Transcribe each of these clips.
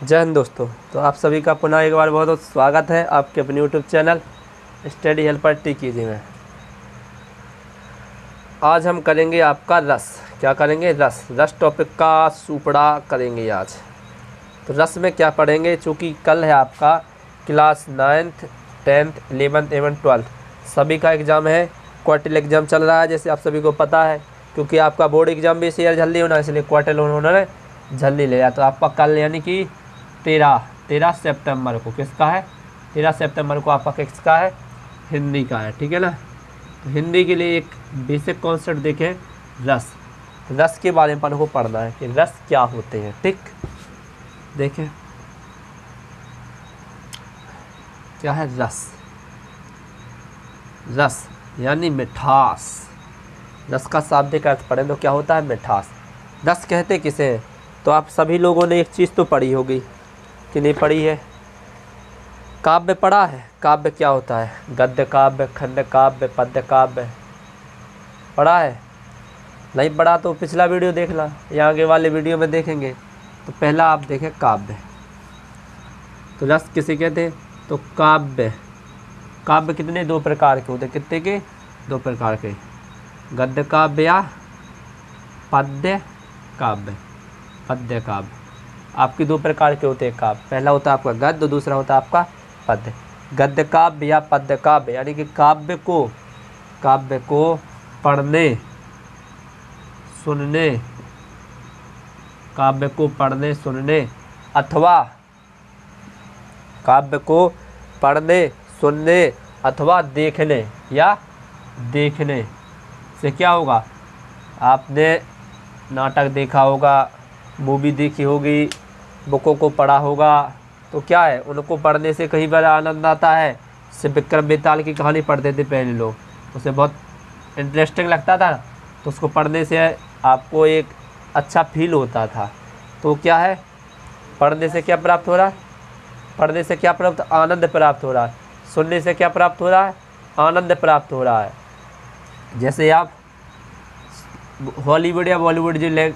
जय हिंद दोस्तों। तो आप सभी का पुनः एक बार बहुत बहुत स्वागत है आपके अपने YouTube channel study helper T कीजिए में। आज हम करेंगे आपका रस। क्या करेंगे? रस टॉपिक का सुपड़ा करेंगे आज। तो रस में क्या पढ़ेंगे? चूँकि कल है आपका क्लास 9th 10th 11th एवं 12th सभी का एग्ज़ाम है। क्वार्टर एग्ज़ाम चल रहा है जैसे आप सभी को पता है, क्योंकि आपका बोर्ड एग्ज़ाम भी इस ईयर जल्दी होना है, इसलिए क्वार्टर उन्होंने जल्दी लिया। तो आपका कल यानी कि 13 सितंबर को किसका है? 13 सितंबर को आपका किसका है? हिंदी का है, ठीक है ना। तो हिंदी के लिए एक बेसिक कॉन्सेप्ट देखें, रस। रस के बारे में अपन को पढ़ना है कि रस क्या होते हैं। ठीक, देखें क्या है रस। रस यानी मिठास। रस का शाब्दिक अर्थ पढ़ें तो क्या होता है? मिठास। रस कहते किसे हैं? तो आप सभी लोगों ने एक चीज़ तो पढ़ी होगी कि नहीं पढ़ी है? काव्य पढ़ा है। काव्य क्या होता है? गद्य काव्य, खंड काव्य, पद्य काव्य पढ़ा है? नहीं पढ़ा तो पिछला वीडियो देखना या आगे वाले वीडियो में देखेंगे। तो पहला आप देखें काव्य। तो रस किसे कहते हैं? तो काव्य। काव्य कितने? 2 प्रकार के होते हैं। कितने के? 2 प्रकार के, गद्य काव्य या पद्य काव्य। पद्य काव्य आपके 2 प्रकार के होते हैं काव्य। पहला होता है आपका गद्य, दूसरा होता है आपका पद्य। गद्य काव्य या पद्य काव्य यानी कि काव्य को पढ़ने सुनने, काव्य को पढ़ने सुनने अथवा काव्य को पढ़ने सुनने अथवा देखने या देखने से क्या होगा? आपने नाटक देखा होगा, मूवी देखी होगी, बुकों को पढ़ा होगा, तो क्या है, उनको पढ़ने से कई बार आनंद आता है। जैसे विक्रम बेताल की कहानी पढ़ते थे पहले लोग, उसे बहुत इंटरेस्टिंग लगता था, तो उसको पढ़ने से आपको एक अच्छा फील होता था। तो क्या है, पढ़ने से क्या प्राप्त हो रहा है? पढ़ने से क्या प्राप्त? आनंद प्राप्त हो रहा है। सुनने से क्या प्राप्त हो रहा है? आनंद प्राप्त हो रहा है। जैसे आप हॉलीवुड या बॉलीवुड जो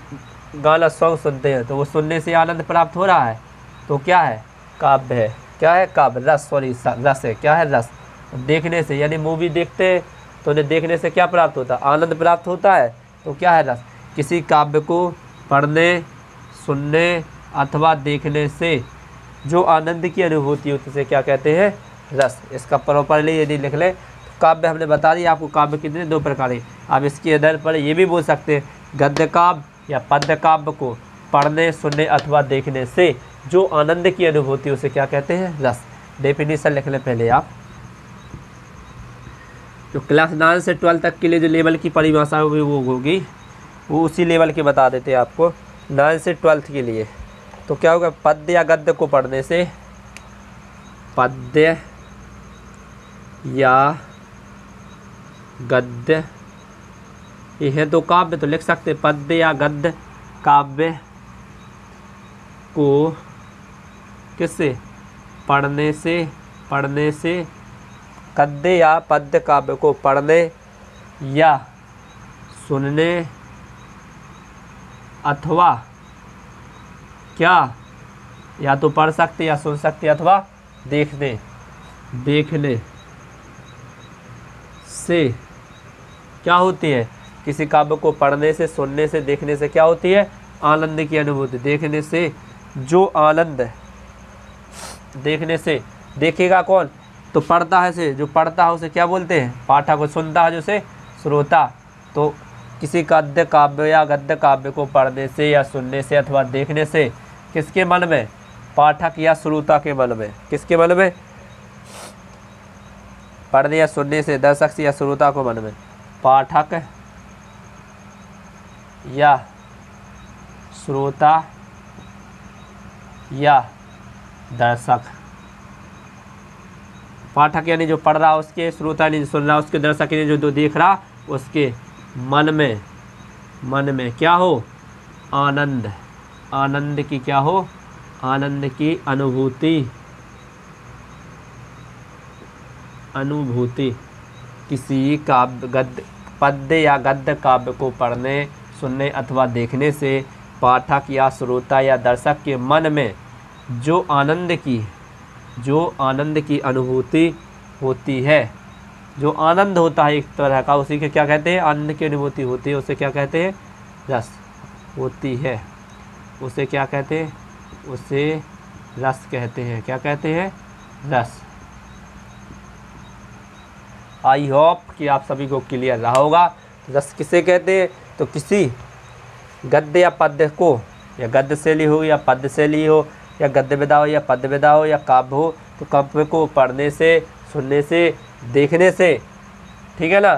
गाना सॉन्ग सुनते हैं, तो वो सुनने से आनंद प्राप्त हो रहा है, तो क्या है? काव्य है। क्या है? काव्य। रस, सॉरी रस है। क्या है? रस। देखने से यानी मूवी देखते हैं तो उन्हें देखने से क्या प्राप्त होता है? आनंद प्राप्त होता है, तो क्या है? रस। किसी काव्य को पढ़ने सुनने अथवा देखने से जो आनंद की अनुभूति होती है उसे क्या कहते हैं? रस। इसका प्रॉपरली यदि लिख लें तो काव्य हमने बता दिया आपको, काव्य कितने? 2 प्रकार है। आप इसके आधार पर ये भी बोल सकते हैं गद्य काव्य या पद्य काव्य को पढ़ने सुनने अथवा देखने से जो आनंद की अनुभूति उसे क्या कहते हैं? रस। डेफिनेशन लिख लें पहले आप। जो क्लास 9 से 12 तक के लिए जो लेवल की परिभाषा होगी वो होगी, वो उसी लेवल के बता देते हैं आपको 9 से 12 के लिए। तो क्या होगा? पद्य या गद्य को पढ़ने से, पद्य या गद्य, ये है तो काव्य, तो लिख सकते पद्य या गद्य काव्य को किससे? पढ़ने से गद्य या पद्य काव्य को पढ़ने या सुनने अथवा क्या, या तो पढ़ सकते या सुन सकते अथवा देखने से क्या होती है? किसी काव्य को पढ़ने से सुनने से देखने से क्या होती है? आनंद की अनुभूति। देखने से जो आनंद, देखने से देखेगा कौन? तो पढ़ता है से, जो पढ़ता है उसे क्या बोलते हैं? पाठक। को सुनता है जो से श्रोता। तो किसी गद्य काव्य या गद्य काव्य को पढ़ने से या सुनने से अथवा देखने से किसके मन में? पाठक या श्रोता के मन में। किसके मन में? पढ़ने या सुनने से दर्शक से या श्रोता को मन में। पाठक या श्रोता या दर्शक। पाठक यानी जो पढ़ रहा उसके, श्रोता यानी जो सुन रहा उसके, दर्शक यानी जो देख रहा उसके मन में क्या हो? आनंद। आनंद की क्या हो? आनंद की अनुभूति किसी पद्य या गद्य काव्य को पढ़ने सुनने अथवा देखने से पाठक या श्रोता या दर्शक के मन में जो आनंद की अनुभूति होती है, जो आनंद होता है एक तरह का, उसी के क्या कहते हैं, आनंद की अनुभूति होती है, उसे क्या कहते हैं, रस होती है, उसे क्या कहते हैं, उसे रस कहते हैं। क्या कहते हैं, रस। आई होप कि आप सभी को क्लियर रहा होगा। रस किसे कहते हैं, तो किसी गद्य या पद्य को, या गद्य शैली हो या पद्य शैली हो, या गद्य विधा हो या पद्य विधा हो, या काव्य हो, तो काव्य को पढ़ने से, सुनने से, देखने से, ठीक है ना,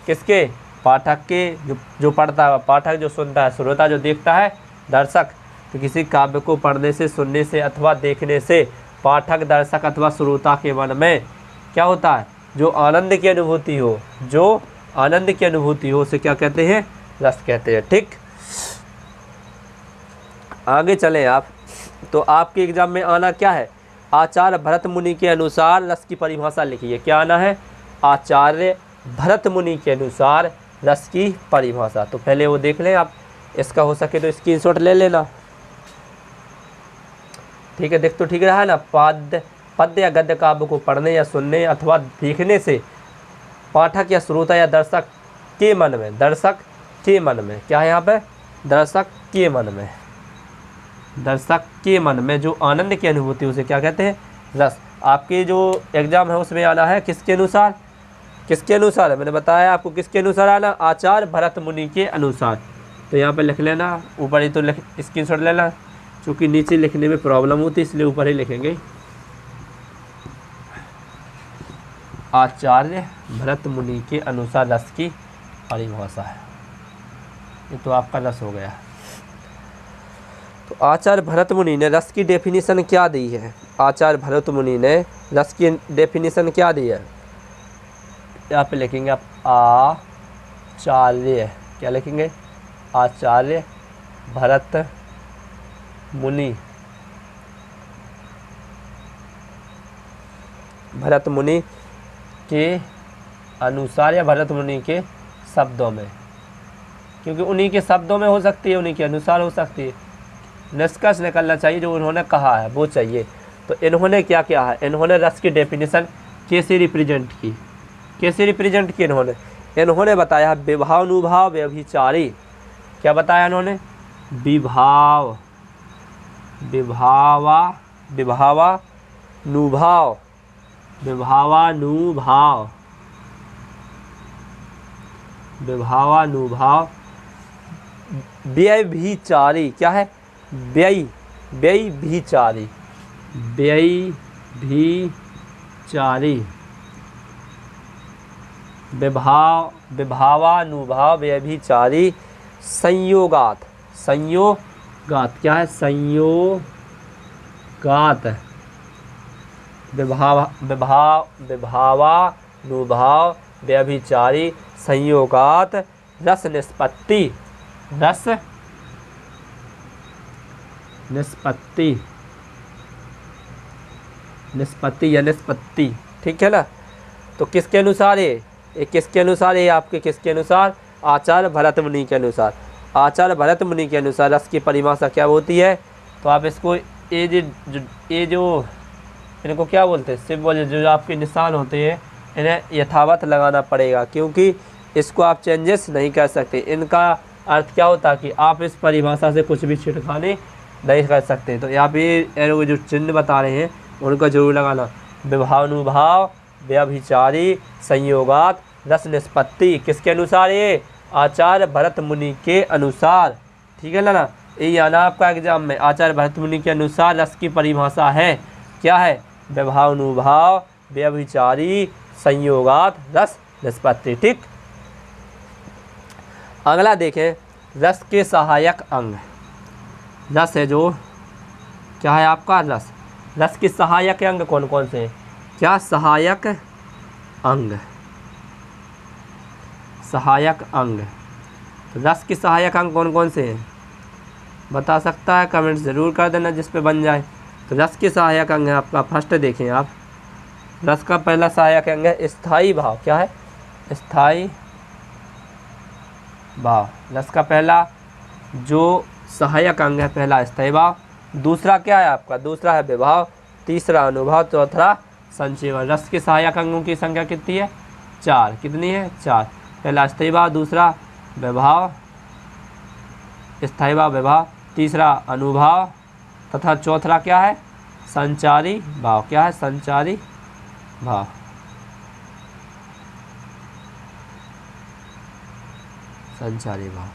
किसके, पाठक के, जो पढ़ता है पाठक, जो सुनता है श्रोता, जो देखता है दर्शक। तो किसी काव्य को पढ़ने से, सुनने से अथवा देखने से पाठक, दर्शक अथवा श्रोता के मन में क्या होता है, जो आनंद की अनुभूति हो, जो आनंद की अनुभूति हो, उसे क्या कहते हैं, रस कहते हैं। ठीक, आगे चलें आप। तो आपके एग्जाम में आना क्या है, आचार्य भरत मुनि के अनुसार रस की परिभाषा लिखिए। क्या आना है, आचार्य भरत मुनि के अनुसार रस की परिभाषा। तो पहले वो देख लें आप, इसका हो सके तो स्क्रीनशॉट ले लेना। ठीक है, देख तो ठीक रहा है ना। पद्य या गद्य काव्य को पढ़ने या सुनने अथवा देखने से पाठक या श्रोता या दर्शक के मन में, दर्शक के मन में, क्या है यहाँ पे, दर्शक के मन में, दर्शक के मन में जो आनंद की अनुभूति, उसे क्या कहते हैं, रस। आपके जो एग्जाम है उसमें आना है किसके अनुसार, किसके अनुसार है, मैंने बताया आपको किसके अनुसार आना, आचार्य भरत मुनि के अनुसार। तो यहाँ पे लिख लेना, ऊपर ही तो स्क्रीनशॉट लेना, क्योंकि नीचे लिखने में प्रॉब्लम होती है इसलिए ऊपर ही लिखेंगे। आचार्य भरत मुनि के अनुसार रस की परिभाषा है। ये तो आपका रस हो गया। तो आचार्य भरत मुनि ने रस की डेफिनेशन क्या दी है, आचार्य भरत मुनि ने रस की डेफिनेशन क्या दी है, यहाँ पे लिखेंगे आप आचार्य, क्या लिखेंगे, आचार्य भरत मुनि, भरत मुनि के अनुसार या भरत मुनि के शब्दों में, क्योंकि उन्हीं के शब्दों में हो सकती है, उन्हीं के अनुसार हो सकती है। निष्कर्ष निकलना चाहिए, जो उन्होंने कहा है वो चाहिए। तो इन्होंने क्या किया है, इन्होंने रस की डेफिनेशन कैसे रिप्रेजेंट की, कैसे रिप्रेजेंट की, इन्होंने बताया विभावानुभाव व्यभिचारी। क्या बताया इन्होंने, विभावानुभाव व्यभिचारी, क्या है, व्यभिचारी, विभावानुभाव व्यभिचारी संयोगात, क्या है, संयोगात, विभावानुभाव व्यभिचारी संयोगात रस निष्पत्ति या निष्पत्ति, ठीक है ना। तो किसके अनुसार ये किसके अनुसार, ये आपके किसके अनुसार, आचार्य भरत मुनि के अनुसार। आचार्य भरत मुनि के अनुसार रस की परिभाषा क्या होती है, तो आप इसको ये जो इनको क्या बोलते हैं, सिंबल, जो आपके निशान होते हैं, इन्हें यथावत लगाना पड़ेगा, क्योंकि इसको आप चेंजेस नहीं कर सकते। इनका अर्थ क्या होता है कि आप इस परिभाषा से कुछ भी छिड़खानी नहीं कर सकते। तो यहाँ पे एरो जो चिन्ह बता रहे हैं उनका जरूर लगाना। विभावानुभाव व्यभिचारी संयोगात रस निष्पत्ति, किसके अनुसार, ये आचार्य भरत मुनि के अनुसार, ठीक है ना। ये आना आपका एग्जाम में, आचार्य भरत मुनि के अनुसार रस की परिभाषा है, क्या है, विभावानुभाव व्यभिचारी संयोगात रस निष्पत्ति। ठीक, अगला देखें, रस के सहायक अंग। रस है जो क्या है आपका, रस के सहायक अंग कौन कौन से हैं, क्या, सहायक अंग, तो रस के सहायक अंग कौन कौन से हैं, बता सकता है, कमेंट ज़रूर कर देना जिस पे बन जाए। तो रस के सहायक अंग है आपका, फर्स्ट देखें आप, रस का पहला सहायक अंग है स्थायी भाव। क्या है, स्थायी भाव। रस का पहला जो सहायक अंग है पहला स्थायी भाव, दूसरा क्या है आपका, दूसरा है विभाव, तीसरा अनुभाव, चौथा संचयी। रस के सहायक अंगों की संख्या कितनी है, 4। कितनी है, 4। पहला स्थायी भाव, दूसरा विभाव, स्थायी भाव विभाव, तीसरा अनुभाव तथा चौथा क्या है, संचारी भाव। क्या है, संचारी भाव। संचारी भाव,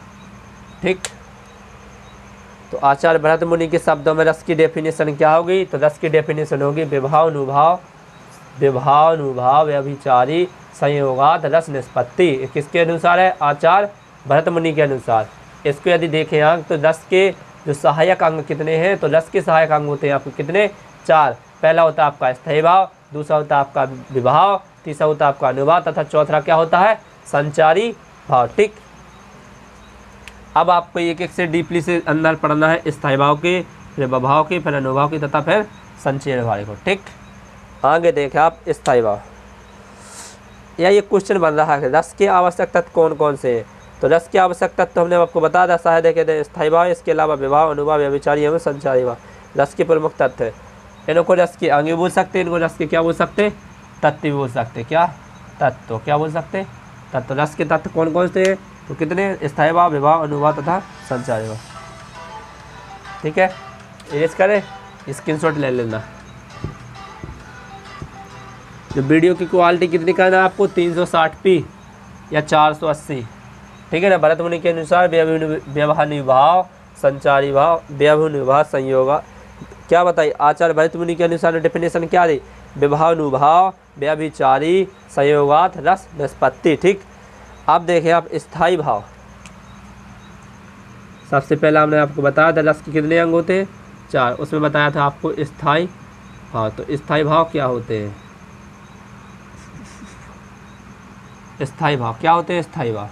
ठीक। तो आचार्य भरत मुनि के शब्दों में रस की डेफिनेशन क्या होगी, तो रस की डेफिनेशन होगी विभाव अनुभाव, विभाव अनुभाव व्यभिचारी संयोगात रस निष्पत्ति। किसके अनुसार है, आचार्य भरत मुनि के अनुसार। इसको यदि देखें अंग, तो रस के जो सहायक अंग कितने हैं, तो रस के सहायक अंग होते हैं आपको कितने, 4। पहला होता है आपका स्थायी भाव, दूसरा होता है आपका विभाव, तीसरा होता है आपका अनुभाव तथा चौथा क्या होता है, संचारी भाव, ठीक। अब आपको एक एक से डीपली से अंदर पढ़ना है, स्थायी भाव के, फिर विभाव के, फिर अनुभाव के तथा फिर संचयी भाव को, ठीक। आगे देखें आप स्थायी भाव, या ये क्वेश्चन बन रहा है रस के आवश्यक तत्व कौन कौन से हैं। तो रस के आवश्यक तत्व हमने आपको बता दिया, शायद है स्थायी भाव, इसके अलावा विभाव, अनुभाव, व्यभिचारी एवं संचारी भाव रस के प्रमुख तत्व है। इनको रस के अंग भी बोल सकते हैं, इनको रस के क्या बोल सकते, तत्व भी बोल सकते, क्या तत्व, क्या बोल सकते, तत्व। रस के तत्व कौन कौन से हैं, तो कितने, स्थायी भाव, विभाव, अनुभाव तथा संचारी भाव, ठीक है। इरेज करें, स्क्रीनशॉट ले लेना। जो वीडियो की क्वालिटी कितनी करना है आपको, 360p या 480, ठीक है ना। भरत मुनि के अनुसार व्यवहानुभाव, संचारी भाव, व्यवहानुभाव संयोग। क्या बताइए, आचार्य भरत मुनि के अनुसार डेफिनेशन क्या दी, विभानुभाव व्यभिचारी संयोगात रस निष्पत्ति, ठीक। अब देखें आप स्थायी भाव, सबसे पहला हमने आपको बताया था रस के कितने अंग होते हैं, 4। उसमें बताया था आपको स्थायी भाव। तो स्थायी भाव क्या होते हैं, स्थायी भाव क्या होते हैं, स्थायी भाव।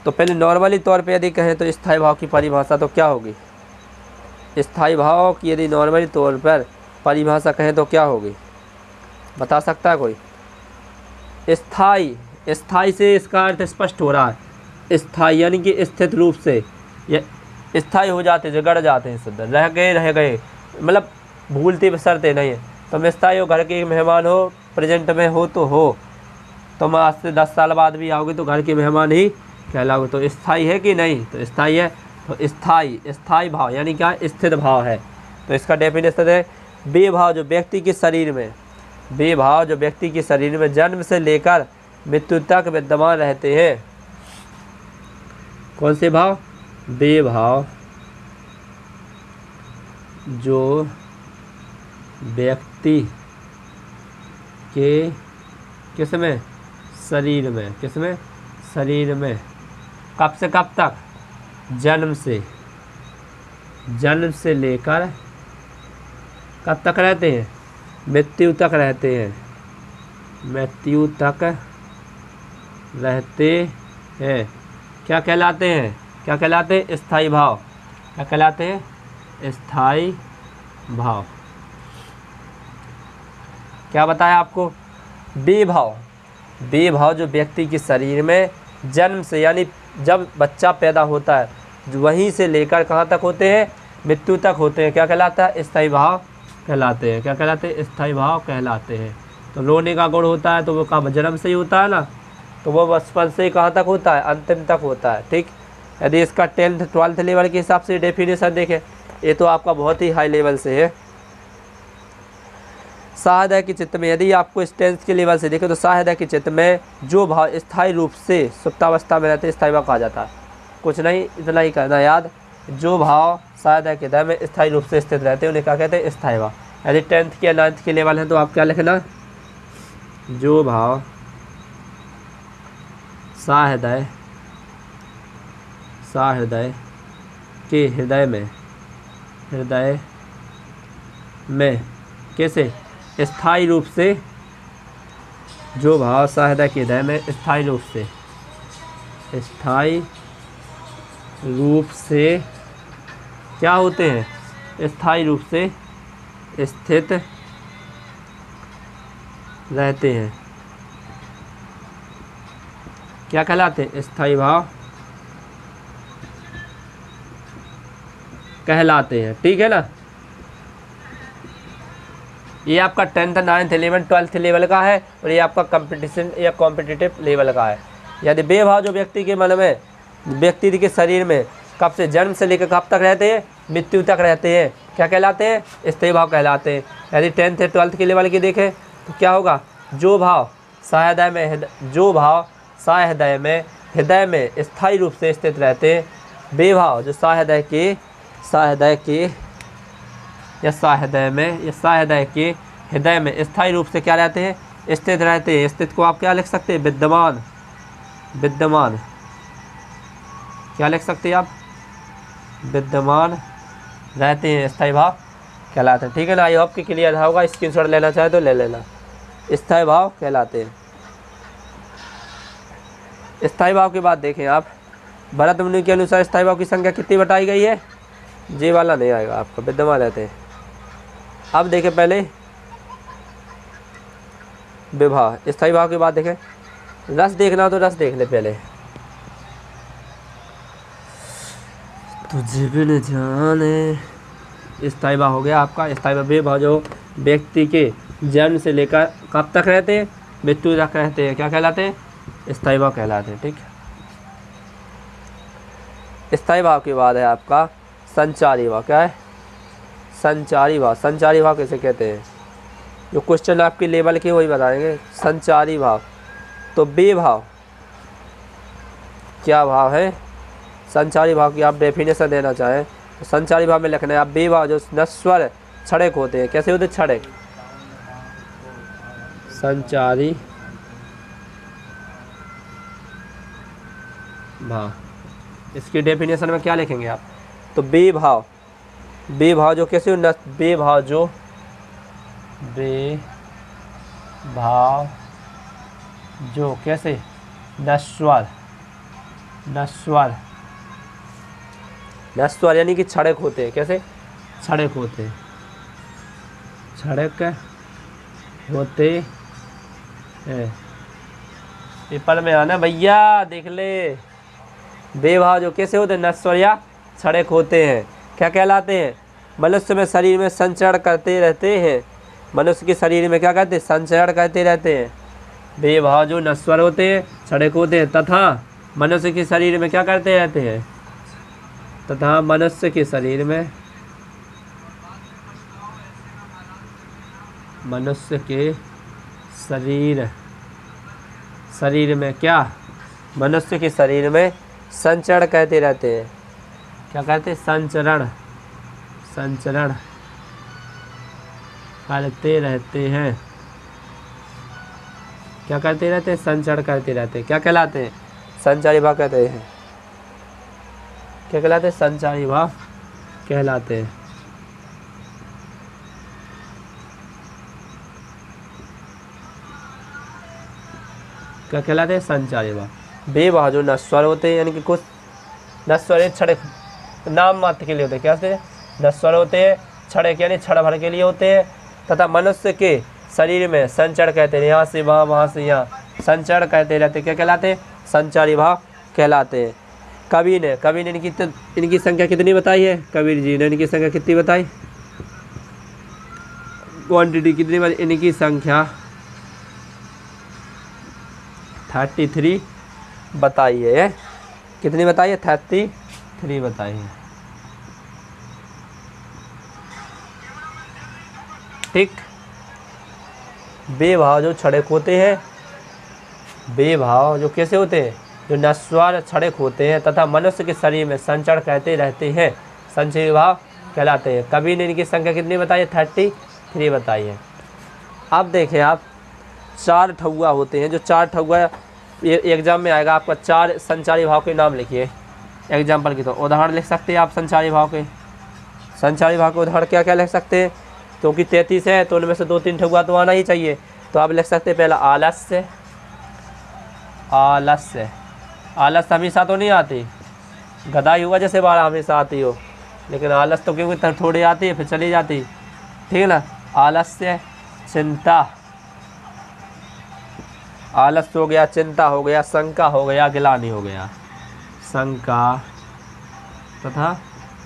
तो पहले नॉर्मली तौर पे यदि कहें तो स्थायी भाव की परिभाषा तो क्या होगी, स्थायी भाव की यदि नॉर्मली तौर पर परिभाषा कहें तो क्या होगी, बता सकता है कोई। स्थायी, स्थायी से इसका अर्थ स्पष्ट हो रहा है, स्थायी यानी कि स्थित रूप से, ये स्थायी हो जाते, जो गड़ जाते हैं, शुद्ध रह गए, मतलब भूलते बिसरते नहीं है। तुम स्थायी हो, घर के मेहमान हो, प्रेजेंट में हो तो हो, तुम आज से 10 साल बाद भी आओगे तो घर के मेहमान ही कहलाओगे। तो स्थायी है कि नहीं, तो स्थायी है। तो स्थायी, स्थायी भाव यानी क्या, स्थिर भाव है। तो इसका डेफिनेशन है बेभाव जो व्यक्ति के शरीर में, बेभाव जो व्यक्ति के शरीर में जन्म से लेकर मृत्यु तक विद्यमान रहते हैं। कौन से भाव, बेभाव जो व्यक्ति के किसमें, शरीर में, किसमें, शरीर में, कब से कब तक, जन्म से लेकर कब तक रहते हैं, मृत्यु तक रहते हैं, मृत्यु तक रहते हैं। क्या कहलाते हैं, क्या कहलाते हैं, स्थायी भाव। क्या कहलाते हैं, स्थायी भाव। क्या बताया आपको, बेभाव, बेभाव जो व्यक्ति के शरीर में जन्म से, यानी जब बच्चा पैदा होता है वहीं से लेकर कहाँ तक होते हैं, मृत्यु तक होते हैं, क्या कहलाता है, स्थायी भाव कहलाते हैं। क्या कहलाते हैं, स्थायी भाव कहलाते हैं। तो रोने का गुण होता है तो वो कहाँ, जन्म से ही होता है ना, तो वो बचपन से ही कहाँ तक होता है, अंतिम तक होता है, ठीक। यदि इसका 10th 12th लेवल के हिसाब से डेफिनेशन देखें, ये तो आपका बहुत ही हाई लेवल से है। साहदय के चित्त में, यदि आपको इस 10th के लेवल से देखें तो साहदय के चित्त में जो भाव स्थायी रूप से सुप्तावस्था में रहते हैं स्थायी भाव कहा जाता है। कुछ नहीं, इतना ही करना याद, जो भाव साहदय के हृदय में स्थायी रूप से स्थित रहते हैं उन्हें क्या कहते हैं, स्थायी भाव। यदि 10th के 9th के लेवल है तो आप क्या लिखना, जो भाव साहदय के हृदय में कैसे, स्थायी रूप से, जो भाव साहदय के हृदय में स्थायी रूप से क्या होते हैं, स्थायी रूप से स्थित रहते हैं, क्या कहलाते हैं, स्थायी भाव कहलाते हैं। ठीक है ना। ये आपका 10th 9th 11th 12th level का है और ये आपका कंपटीशन या कॉम्पिटिटिव लेवल का है। यदि बेभाव जो व्यक्ति के मन में, व्यक्ति के शरीर में कब से, जन्म से लेकर कब तक रहते हैं, मृत्यु तक रहते हैं, क्या कहलाते हैं, स्थायी भाव कहलाते हैं। यदि 10th 12th के लेवल की देखें तो क्या होगा, जो भाव सहृदय में, जो भाव सहृदय में, हृदय में स्थायी रूप से स्थित रहते हैं, बेभाव जो सहृदय के या सहृदय में, या सहृदय के हृदय में स्थायी रूप से क्या रहते हैं, स्थित रहते हैं। स्थित को आप क्या लिख सकते हैं, विद्यमान, विद्यमान क्या लिख सकते हैं आप, विद्यमान रहते हैं, स्थायी भाव कहलाते हैं। ठीक है ना। आई होप कि क्लियर होगा। स्क्रीनशॉट लेना चाहे तो ले लेना। स्थायी भाव कहलाते हैं। स्थायी भाव की बात देखें आप, भरत मुनि के अनुसार स्थायी भाव की संख्या कितनी बताई गई है, जी वाला नहीं आएगा आपका, विद्यमान रहते हैं। अब देखें पहले विभाव, स्थायी भाव की बात देखें। रस देखना तो रस देख ले पहले। तुझे बिन जाने, स्थायी भाव हो गया आपका। स्थायी भाव, विभाव जो व्यक्ति के जन्म से लेकर कब तक रहते हैं, मृत्यु तक रहते हैं, क्या कहलाते हैं, स्थायी भाव कहलाते हैं। ठीक है। स्थायी भाव के बाद है आपका संचारी भाव। क्या है, संचारी भाव। संचारी भाव कैसे कहते हैं, जो क्वेश्चन आपके लेवल के वही बताएंगे। संचारी भाव तो बेभाव क्या भाव है, संचारी भाव की आप डेफिनेशन देना चाहें तो संचारी भाव में लिखना है आप, बेभाव जो नश्वर क्षणिक होते हैं। कैसे होते हैं, क्षणिक। संचारी भाव, इसकी डेफिनेशन में क्या लिखेंगे आप, तो बेभाव, बेभाव जो कैसे हो, बेभाव जो, बेभाव जो कैसे, नश्वर, नश्वर, नश्वर यानी कि क्षणिक होते हैं। कैसे, क्षणिक होते हैं, क्षणिक होते हैं। पेपर में आना भैया, देख ले। बेभाव जो कैसे होते हैं, नश्वर या क्षणिक होते हैं, क्या कहलाते हैं, मनुष्य में शरीर में संचरण करते रहते हैं। मनुष्य के शरीर में क्या कहते हैं, संचरण करते रहते हैं। बेभाव जो नश्वर होते हैं, क्षणिक होते हैं, तथा मनुष्य के शरीर में क्या करते रहते हैं, तथा मनुष्य के शरीर में, मनुष्य के शरीर में क्या, मनुष्य के शरीर में संचरण करते रहते हैं। क्या कहते हैं, संचरण, संचरण करते रहते हैं। क्या करते रहते हैं, संचरण करते रहते हैं। क्या कहलाते हैं, संचारी भाव कहते हैं। क्या कहलाते हैं, संचारी भाव कहलाते हैं। क्या कहलाते हैं, संचारी भाव। बेभाव जो नश्वर होते हैं, यानी कि कुछ नश्वर क्षणिक, नाम मात्र के लिए होते हैं। क्या होते हैं, नश्वर होते हैं, क्षणिक यानी क्षण भर के लिए होते हैं, तथा मनुष्य के शरीर में संचरण कहते हैं, यहाँ से वहाँ, वहाँ से यहाँ संचरण कहते रहते हैं। क्या कहलाते हैं, संचारी भाव कहलाते हैं। कवि ने इनकी संख्या कितनी बताई है, कबीर जी ने इनकी संख्या कितनी बताई, क्वांटिटी कितनी बताई, इनकी संख्या 33 बताई है। कितनी बताई है, 33 बताई है। ठीक। बेभाव जो क्षणिक होते हैं, बेभाव जो कैसे होते हैं, जो नश्वर क्षणिक होते हैं, तथा मनुष्य के शरीर में संचरण कहते रहते हैं, संचरी भाव कहलाते हैं। कवि ने इनकी संख्या कितनी बताई है, 33 बताई है। अब देखें आप, 4 ठौआ होते हैं, जो 4 ठौआ ये एग्जाम में आएगा आपका। 4 संचारी भाव के नाम लिखिए एग्जाम्पल की। तो उदाहरण लिख सकते हैं आप संचारी भाव के। संचारी भाव के उदाहरण क्या क्या लिख सकते हैं, क्योंकि 33 है तो उनमें से 2-3 ठौआ तो आना ही चाहिए। तो आप लिख सकते हैं पहला आलस्य, आलस्य, आलस हमेशा तो नहीं आती, गदाई हुआ जैसे बारह हमेशा आती हो, लेकिन आलस तो क्योंकि थोड़ी आती है फिर चली जाती, ठीक है ना। आलस्य, चिंता, आलस हो गया, चिंता हो गया, शंका हो गया, गिलानी हो गया, शंका तथा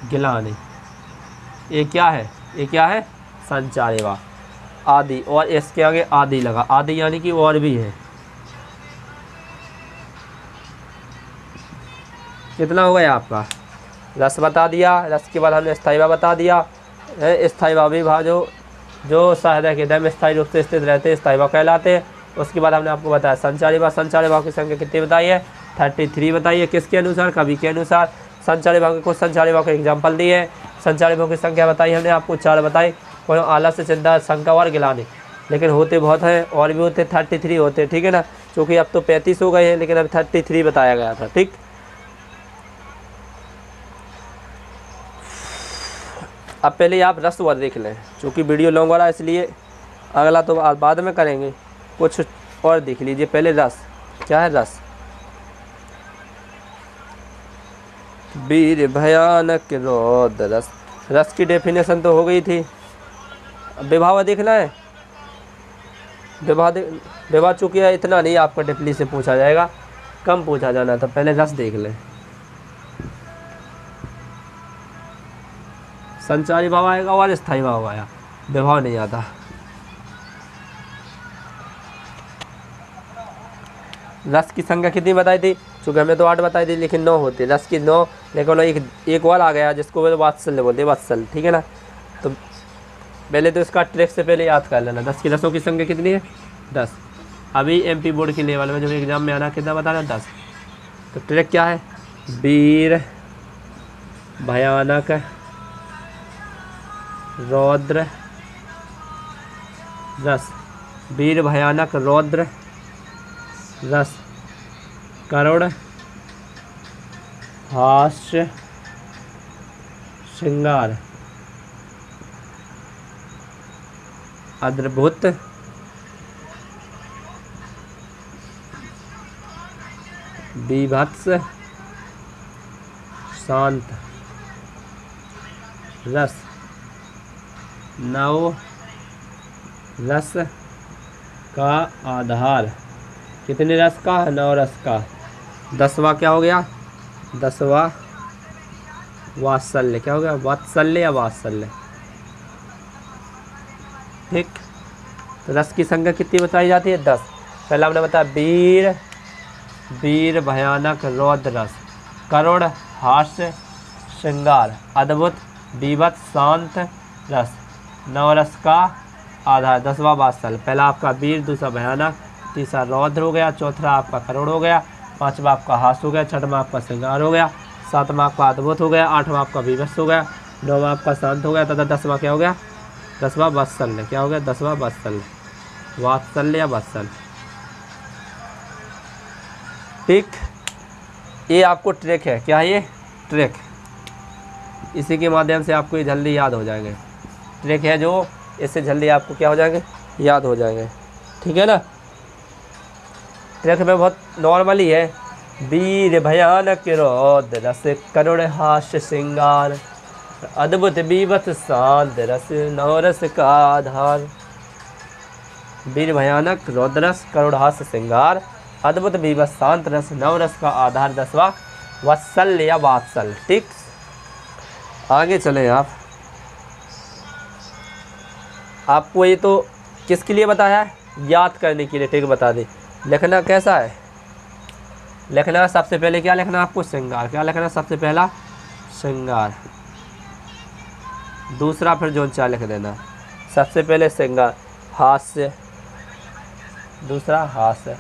गिलानी। ये क्या है, ये क्या है, संचारी वा। आदि, और इसके आगे आदि लगा, आदि यानी कि और भी है। कितना हो गया आपका, रस बता दिया, रस के बाद हमने स्थायी भाव बता दिया। स्थायी भाव भी भाव जो सहायक हृदय में स्थायी रूप से स्थित रहते हैं स्थायी भाव कहलाते हैं। उसके बाद हमने आपको बताया संचारी भाव, संचारी भाव की संख्या कितनी बताई है, 33 बताइए, किसके अनुसार, कवि के अनुसार। संचारी भाव के कुछ संचारी भाव के एग्जाम्पल दिए, संचारी भाव की संख्या बताई हमने आपको 4 बताई, कोई आलस्य, चिंता, शंका और गिलानी, लेकिन होते बहुत हैं और भी होते 33 होते, ठीक है ना। क्योंकि अब तो 35 हो गए हैं, लेकिन अब 33 बताया गया था, ठीक। अब पहले आप रस वर्ड देख लें, क्योंकि वीडियो लॉन्ग हो रहा है इसलिए, अगला तो आप बाद में करेंगे, कुछ और देख लीजिए पहले रस। क्या है रस, वीर भयानक रौद्र रस। रस की डेफिनेशन तो हो गई थी। विभाव देखना है, विभाव चूँकि इतना नहीं आपका डिपली से पूछा जाएगा, कम पूछा जाना, तो पहले रस देख लें। संचारी भाव आएगा और स्थायी भाव आया, विभाव नहीं आता। रस की संख्या कितनी बताई थी, चूँकि हमें तो 8 बताई थी, लेकिन 9 होती, रस की 9, लेकिन एक और आ गया जिसको वो वात्सल्य बोलते, वात्सल्य, ठीक है ना। तो पहले तो इसका ट्रिक से पहले याद कर लेना, 10 की रसों की संख्या कितनी है, 10। अभी MP बोर्ड की लेवल में जो एग्जाम में आना कितना बताना, 10। तो ट्रिक क्या है, वीर भयानक रौद्र रस, वीर भयानक रौद्र रस, करुण हास्य श्रृंगार, अद्भुत बीभत्स शांत रस, नव रस का आधार। कितने रस का, 9 रस का। 10वां क्या हो गया, 10वां वात्सल्य, क्या हो गया, वात्सल्य या वात्सल्य, ठीक। तो रस की संख्या कितनी बताई जाती है, 10। पहला हमने बताया वीर भयानक रौद्र रस, करुण हास्य श्रृंगार, अद्भुत बीभत्स शांत रस, 9 रस का आधार। 10वां वात्सल्य, पहला आपका वीर, दूसरा भयानक, तीसरा रौद्र हो गया, चौथा आपका करुण हो गया, 5वां आपका हास्य हो गया, 6वां आपका श्रृंगार हो गया, 7वां आपका अद्भुत हो गया, 8वां आपका बीभत्स हो गया, 9वां आपका शांत हो गया, तथा 10वां क्या हो गया, 10वां वात्सल्य, क्या हो गया, 10वां वात्सल्य, वात्सल्य या वात्सल्य, ठीक। ये आपको ट्रिक है, क्या है ये ट्रिक, इसी के माध्यम से आपको ये जल्दी याद हो जाएंगे। ट्रिक है जो इससे जल्दी आपको क्या हो जाएंगे, याद हो जाएंगे, ठीक है ना। ट्रिक में बहुत नॉर्मल ही है, वीर भयानक रौद्र रस, करुण हास्य श्रृंगार, अद्भुत बीभत्स शांत रस, 9 रस का आधार। वीर भयानक रौद्र रस, करुण हास्य श्रृंगार, अद्भुत बीभत्स शांत रस, 9 रस का आधार, 10वां वात्सल्य या वात्सल्य, ठीक। आगे चले आप। आपको ये तो किसके लिए बताया है, याद करने के लिए, ठीक, बता दें। लिखना कैसा है, लिखना सबसे पहले क्या लिखना आपको, श्रृंगार, क्या लिखना सबसे पहला, श्रृंगार। दूसरा फिर जो चार लिख देना, सबसे पहले श्रृंगार, हास्य, दूसरा हास्य,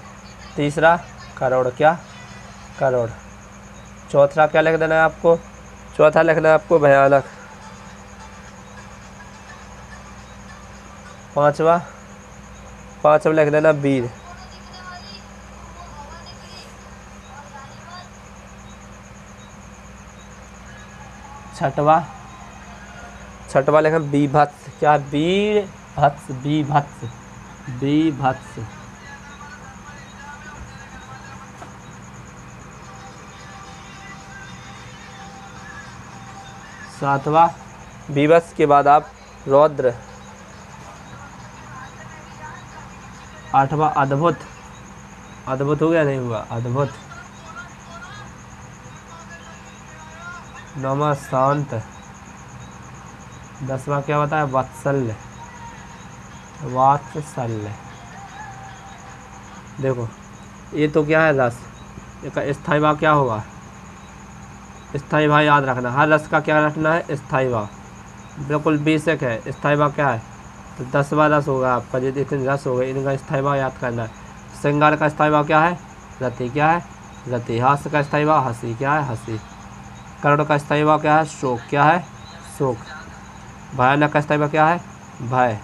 तीसरा करुण, क्या करुण, चौथा क्या लिख देना है आपको, चौथा लिखना है आपको भयानक, पांचवा लिख देना वीर, छठवा लिखना बीभत्स, क्या वीर भत्स, बीभत्स। सातवां बीभत्स के बाद आप रौद्र, आठवां अद्भुत, अद्भुत हो गया, नहीं हुआ अद्भुत, नौवां शांत, 10वां क्या होता है? वात्सल्य, वात्सल्य। देखो ये तो क्या है? रस। इसका स्थायी भाव क्या होगा? स्थायी भाव याद रखना, हर रस का क्या रखना है? स्थायी भाव। बिल्कुल बेसिक है। स्थायी भाव क्या है? तो 10वां रस होगा आपका, जो इतने रस हो गए इनका स्थायी भाव याद करना है। श्रृंगार का स्थायी भाव क्या है? रति। क्या है? रति। हास्य का स्थायी भाव हंसी। क्या है? हंसी। करुण का स्थायी भाव क्या है? शोक। क्या है? शोक। भयानक का स्थायी भाव क्या है? भय।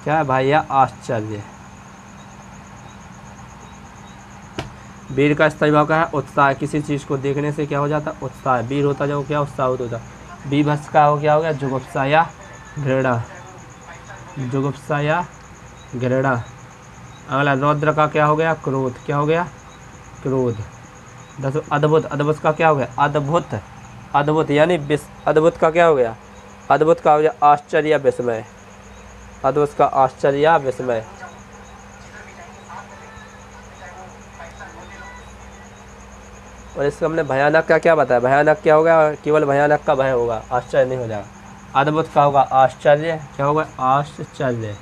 क्या है? भय या आश्चर्य। वीर का स्थायी भाव क्या है? उत्साह। किसी चीज़ को देखने से क्या हो जाता है? उत्साह। वीर होता जाओ क्या? उत्साह होता। बीभत्स का हो क्या हो गया? जुगुप्सा या घृणा। जुगुप्सा या घृणा। अगला रौद्र का क्या हो गया? क्रोध। क्या हो गया? क्रोध। अद्भुत। अद्भुत का क्या हो गया? अद्भुत। अद्भुत यानी अद्भुत का क्या हो गया? अद्भुत का हो गया आश्चर्य, विस्मय। अद्भुत का आश्चर्य, विस्मय। और इसको हमने भयानक का क्या बताया? भयानक क्या होगा? केवल भयानक का भय होगा, आश्चर्य नहीं हो जाएगा। अद्भुत का होगा आश्चर्य। क्या होगा? आश्चर्य।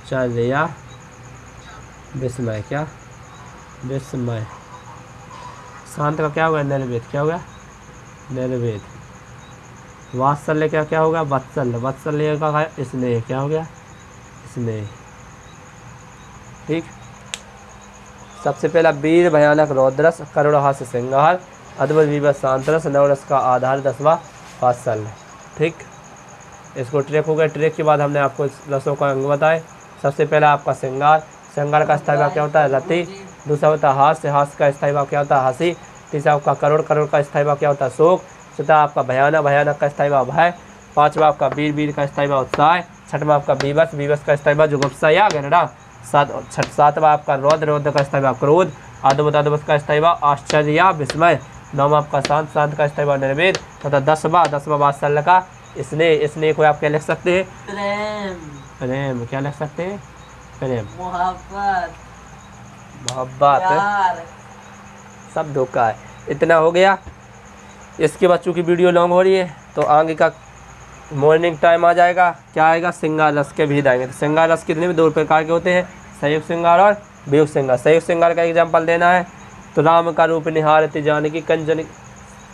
आश्चर्य, विस्मय। क्या? विस्मय। शांत का क्या होगा? निर्वेद। क्या होगा? निर्वेद। वात्सल्य क्या क्या होगा? वत्सल्य। वत्सल्य का है स्नेह। क्या हो गया? स्नेह। ठीक। सबसे पहला वीर, भयानक रौद्रस, करुण हास्य श्रृंगार, अद्भुत बीभत्स शांतरस, नवरस का आधार 10वां वात्सल्य। ठीक। इसको ट्रैक हो गया। ट्रैक के बाद हमने आपको रसों का अंग बताए। सबसे पहला आपका श्रृंगार। श्रृंगार का स्थायी भाव क्या होता है? रति। दूसरा होता है हास्य। हास्य का स्थायी भाव क्या होता है? हंसी। तीसरा आपका करुण। करुण का स्थायी भाव क्या होता है? शोक। चौथा आपका भयानक। भयानक का स्थायी भाव भय। पांचवा आपका वीर। वीर का स्थायी भाव उत्साह। छठवां आपका बीभत्स। बीभत्स का स्थायी भाव जुगुप्सा या घृणा। सातवां आपका रौद्र। रौद्र का स्थायी भाव क्रोध। अद्भुत। अद्भुत का स्थायी भाव आश्चर्य या विस्मय। नौवां आपका शांत। शांत का स्थायी भाव निर्वेद। तथा 10वां वात्सल्य का स्नेह। स्नेह को आप क्या लिख सकते हैं? प्रेम। प्रेम। क्या लिख सकते हैं? प्रेम। मोहब्बत। मोहब्बत। प्यार। सब धोखा है। इतना हो गया। इसके बच्चों की वीडियो लॉन्ग हो रही है तो आगे का मॉर्निंग टाइम आ जाएगा। क्या आएगा? श्रृंगार रस के भी आएंगे। तो श्रृंगार रस कितने भी 2 प्रकार के होते हैं? संयुक्त श्रृंगार और वियुक्त श्रृंगार। संयुक्त श्रृंगार का एग्जाम्पल देना है तो राम का रूप निहारती जानकी, कंचन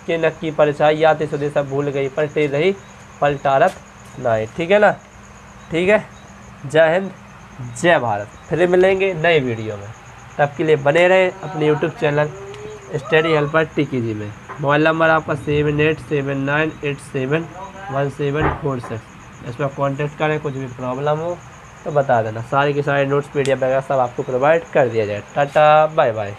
के नक्की परछाई, याति सुदेशा भूल गई, पलटे रही पलटारत नाई। ठीक है ना? ठीक है। जय हिंद, जय भारत। फिर मिलेंगे नए वीडियो में। तब के लिए बने रहे अपने यूट्यूब चैनल स्टडी हेल्पर टिकी जी में। मोबाइल नंबर आपका 7879871746। इस पर कॉन्टेक्ट करें। कुछ भी प्रॉब्लम हो तो बता देना। सारे के सारे नोट्स PDF वगैरह सब आपको प्रोवाइड कर दिया जाए। Tata bye bye.